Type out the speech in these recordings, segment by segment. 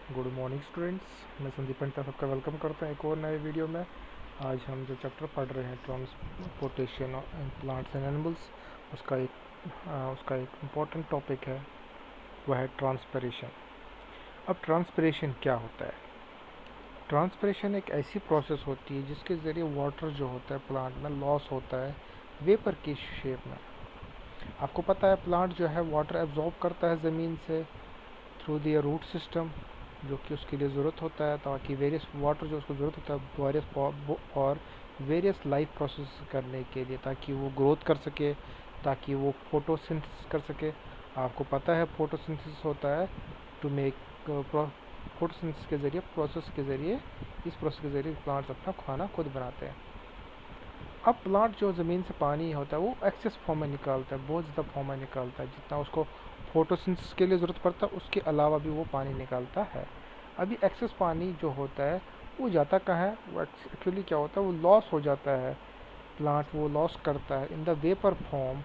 Good morning students. मैं संदीप पंडित सबका welcome करता हूँ एक और नए वीडियो में। आज हम जो चैप्टर पढ़ रहे हैं transportation in plants and animals, उसका एक इम्पॉर्टेंट टॉपिक है, वह है ट्रांसपिरेशन। अब ट्रांसपिरेशन क्या होता है? ट्रांसपिरेशन एक ऐसी प्रोसेस होती है जिसके ज़रिए वाटर जो होता है प्लांट में लॉस होता है वेपर की शेप में। आपको पता है प्लांट जो है वाटर एब्जॉर्ब करता है ज़मीन से थ्रू द रूट सिस्टम, जो कि उसके लिए ज़रूरत होता है ताकि वेरियस वाटर जो उसको ज़रूरत होता है और वेरियस लाइफ प्रोसेस करने के लिए, ताकि वो ग्रोथ कर सके, ताकि वो फोटोसिंथेसिस कर सके। आपको पता है फोटोसिंथेसिस होता है टू मेक फोटोसिंथेसिस के ज़रिए इस प्रोसेस के ज़रिए प्लांट्स अपना खाना खुद बनाते हैं। अब प्लांट जो ज़मीन से पानी होता है वो एक्सेस फॉर्म में निकालता है, बहुत ज़्यादा फॉर्म में निकालता है, जितना उसको फोटोसिंथेसिस के लिए ज़रूरत पड़ता है उसके अलावा भी वो पानी निकालता है। अभी एक्सेस पानी जो होता है वो जाता कहाँ है? वो एक्चुअली क्या होता है, वो लॉस हो जाता है। प्लांट वो लॉस करता है इन द वेपर फॉर्म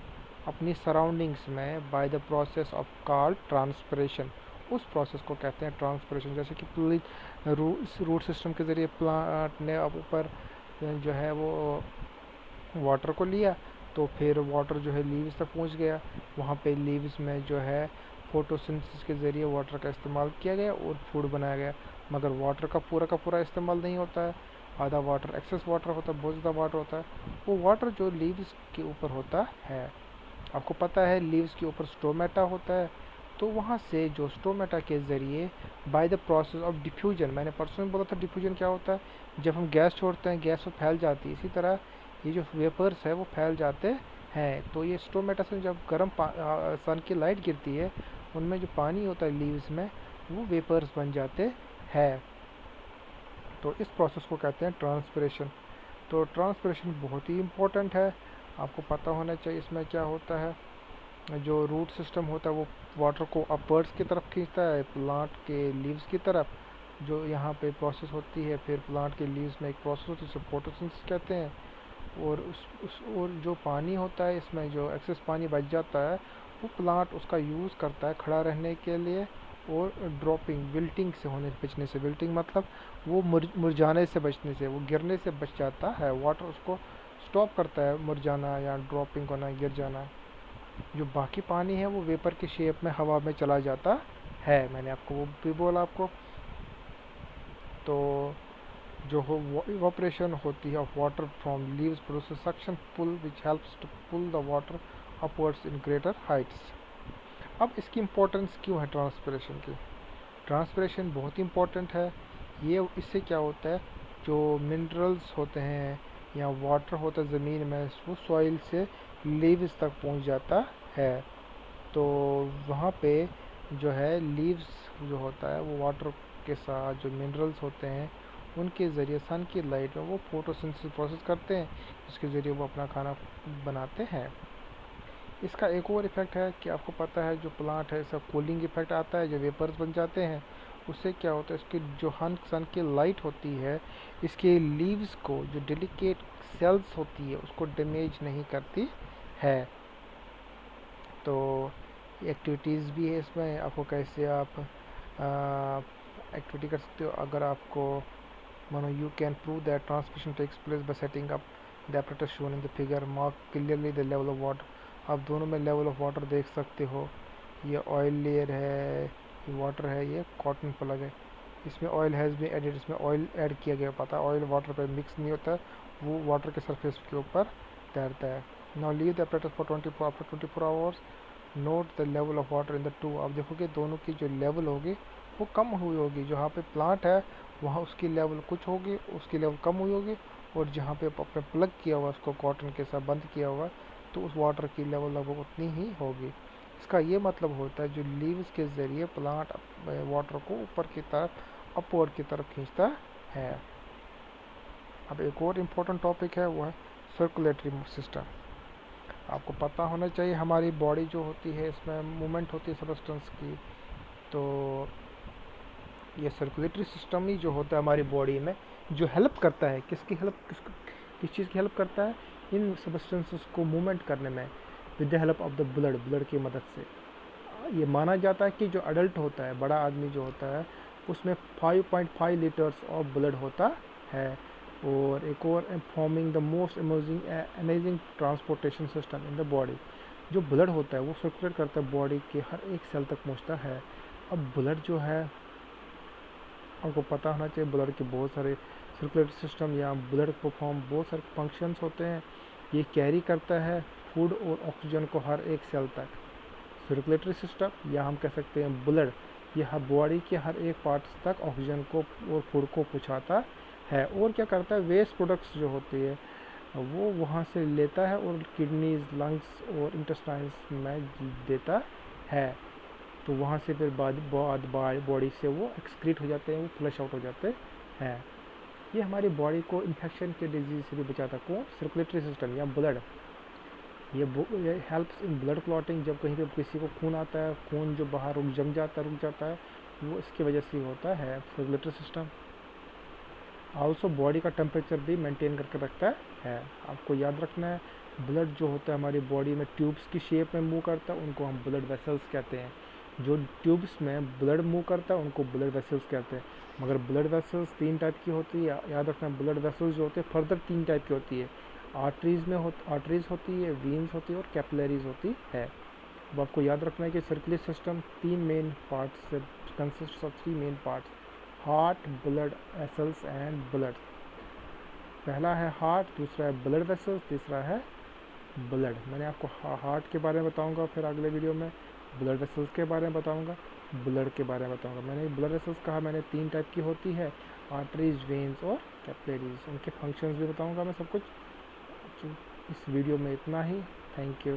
अपनी सराउंडिंग्स में by the process of called transpiration. उस प्रोसेस को कहते हैं ट्रांसपिरेशन। जैसे कि पूरी रूट सिस्टम के ज़रिए प्लांट ने अब ऊपर जो है वो वाटर को लिया, तो फिर वाटर जो है लीव्स तक पहुंच गया। वहाँ पे लीव्स में जो है फोटोसिंथेसिस के ज़रिए वाटर का इस्तेमाल किया गया और फूड बनाया गया। मगर वाटर का पूरा इस्तेमाल नहीं होता है, आधा वाटर एक्सेस वाटर होता है, बहुत ज़्यादा वाटर होता है। वो वाटर जो लीव्स के ऊपर होता है, आपको पता है लीव्स के ऊपर स्टोमेटा होता है, तो वहाँ से जो स्टोमेटा के ज़रिए by the process of diffusion, मैंने परसों में बोला था डिफ्यूजन क्या होता है, जब हम गैस छोड़ते हैं गैस वो फैल जाती है, इसी तरह ये जो वेपर्स है वो फैल जाते हैं। तो ये स्टोमेटा से जब सन की लाइट गिरती है, उनमें जो पानी होता है लीव्स में, वो वेपर्स बन जाते हैं। तो इस प्रोसेस को कहते हैं ट्रांसपिरेशन। तो ट्रांसपिरेशन बहुत ही इम्पोर्टेंट है, आपको पता होना चाहिए इसमें क्या होता है। जो रूट सिस्टम होता है वो वाटर को अपवर्ड्स की तरफ खींचता है प्लांट के लीव्स की तरफ, जो यहाँ पे प्रोसेस होती है। फिर प्लांट के लीव्स में एक प्रोसेस होती है जिसे फोटोसिंथेसिस कहते हैं। और और जो पानी होता है इसमें जो एक्सेस पानी बच जाता है, वो प्लांट उसका यूज़ करता है खड़ा रहने के लिए और ड्रॉपिंग विल्टिंग से होने बचने से। विल्टिंग मतलब वो मुरझाने से बचने से, वो गिरने से बच जाता है। वाटर उसको स्टॉप करता है मुरझाना या ड्रॉपिंग होना, गिर जाना। जो बाकी पानी है वो वेपर के शेप में हवा में चला जाता है, मैंने आपको वो भी बोला आपको। तो जो हो इवापोरेशन होती है of water from leaves process suction pull which helps to pull the water upwards in greater heights. अब इसकी इम्पोर्टेंस क्यों है ट्रांसपिरेशन की? ट्रांसपिरेशन बहुत ही इम्पोर्टेंट है। ये इससे क्या होता है, जो मिनरल्स होते हैं या वाटर होता है ज़मीन में, वो सॉइल से लीव्स तक पहुंच जाता है। तो वहाँ पे जो है लीव्स जो होता है वो वाटर के साथ जो मिनरल्स होते हैं उनके ज़रिए सन की लाइट में वो फोटोसिंथेसिस प्रोसेस करते हैं, जिसके ज़रिए वो अपना खाना बनाते हैं। इसका एक और इफ़ेक्ट है कि आपको पता है जो प्लांट है इसका कूलिंग इफ़ेक्ट आता है, जो वेपर्स बन जाते हैं उससे क्या होता है, इसकी जो सन की लाइट होती है इसके लीव्स को जो डेलिकेट सेल्स होती है उसको डैमेज नहीं करती है। तो एक्टिविटीज़ भी है इसमें, आपको कैसे आप एक्टिविटी कर सकते हो। अगर आपको मानो you can prove that transmission takes place by setting up the apparatus shown in the figure, mark clearly the level of water. आप दोनों में लेवल ऑफ वाटर देख सकते हो। ये ऑयल लेयर है, ये वाटर है, ये कॉटन प्लग है। इसमें ऑयल हैज़ बीन एडेड, इसमें ऑयल ऐड किया गया। पता है ऑयल वाटर पे मिक्स नहीं होता है, वो वाटर के सरफेस के ऊपर तैरता है। Now leave the apparatus for 24 after 24 hours, note the level of water in the two. आप देखोगे दोनों की जो लेवल होगी वो कम हुई होगी। जहाँ पे प्लांट है वहाँ उसकी लेवल कुछ होगी, उसकी लेवल कम हुई होगी, और जहाँ पे आपने प्लग किया हुआ उसको कॉटन के साथ बंद किया हुआ तो उस वाटर की लेवल लगभग उतनी ही होगी। इसका ये मतलब होता है जो लीव्स के ज़रिए प्लांट वाटर को ऊपर की तरफ अपवर्ड की तरफ खींचता है। अब एक और इम्पोर्टेंट टॉपिक है वो है सर्कुलेटरी सिस्टम। आपको पता होना चाहिए हमारी बॉडी जो होती है इसमें मूवमेंट होती है सब्सटेंस की। तो ये सर्कुलेटरी सिस्टम ही जो होता है हमारी बॉडी में जो हेल्प करता है, किस चीज़ की हेल्प करता है, इन सब्सटेंसेस को मूवमेंट करने में, with the help of the blood की मदद से। ये माना जाता है कि जो अडल्ट होता है, बड़ा आदमी जो होता है, उसमें 5.5 लीटर्स ऑफ ब्लड होता है। और एक और, forming the most amazing transportation system in the body. जो ब्लड होता है वो सर्कुलेट करता है बॉडी के हर एक सेल तक पहुंचता है। अब ब्लड जो है, आपको पता होना चाहिए ब्लड के बहुत सारे सर्कुलेटरी सिस्टम या ब्लड परफॉर्म बहुत सारे फंक्शंस होते हैं। ये कैरी करता है फूड और ऑक्सीजन को हर एक सेल तक। सर्कुलेटरी सिस्टम, या हम कह सकते हैं ब्लड, यह बॉडी के हर एक पार्ट्स तक ऑक्सीजन को और फूड को पहुंचाता है। और क्या करता है, वेस्ट प्रोडक्ट्स जो होती है वो वहाँ से लेता है और किडनीज, लंग्स और इंटेस्टाइन्स में देता है। तो वहाँ से फिर बाद बॉडी से वो एक्सक्रीट हो जाते हैं, वो फ्लश आउट हो जाते हैं। ये हमारी बॉडी को इन्फेक्शन के डिजीज से भी बचाता है। कौन? सर्कुलेटरी सिस्टम या ब्लड। ये हेल्प्स इन ब्लड क्लॉटिंग। जब कहीं पे किसी को खून आता है, खून जो बाहर रुक जाता है, वो इसकी वजह से होता है सर्कुलेटरी सिस्टम। आल्सो बॉडी का टेम्परेचर भी मेंटेन करके रखता है। आपको याद रखना है, ब्लड जो होता है हमारी बॉडी में ट्यूब्स की शेप में मूव करता है, उनको हम ब्लड वेसल्स कहते हैं। जो ट्यूब्स में ब्लड मूव करता है उनको ब्लड वेसल्स कहते हैं। मगर ब्लड वेसल्स 3 टाइप की होती है, याद रखना। ब्लड वेसल्स जो होते हैं फर्दर 3 टाइप की होती है। आर्टरीज होती है, वीन्स होती है और कैपिलरीज होती है। अब आपको याद रखना है कि सर्कुलेटरी सिस्टम 3 मेन पार्ट्स से consist of 3 main parts: heart, blood vessels and blood. पहला है हार्ट, दूसरा है ब्लड वेसल्स, तीसरा है ब्लड। मैंने आपको हार्ट के बारे में बताऊंगा, फिर अगले वीडियो में ब्लड वेसल्स के बारे में बताऊंगा, ब्लड के बारे में बताऊंगा। मैंने ब्लड वेसल्स कहा, मैंने 3 टाइप की होती है, आर्टरीज, वेन्स और कैपिलरीज। उनके फंक्शंस भी बताऊंगा मैं सब कुछ। इस वीडियो में इतना ही। Thank you.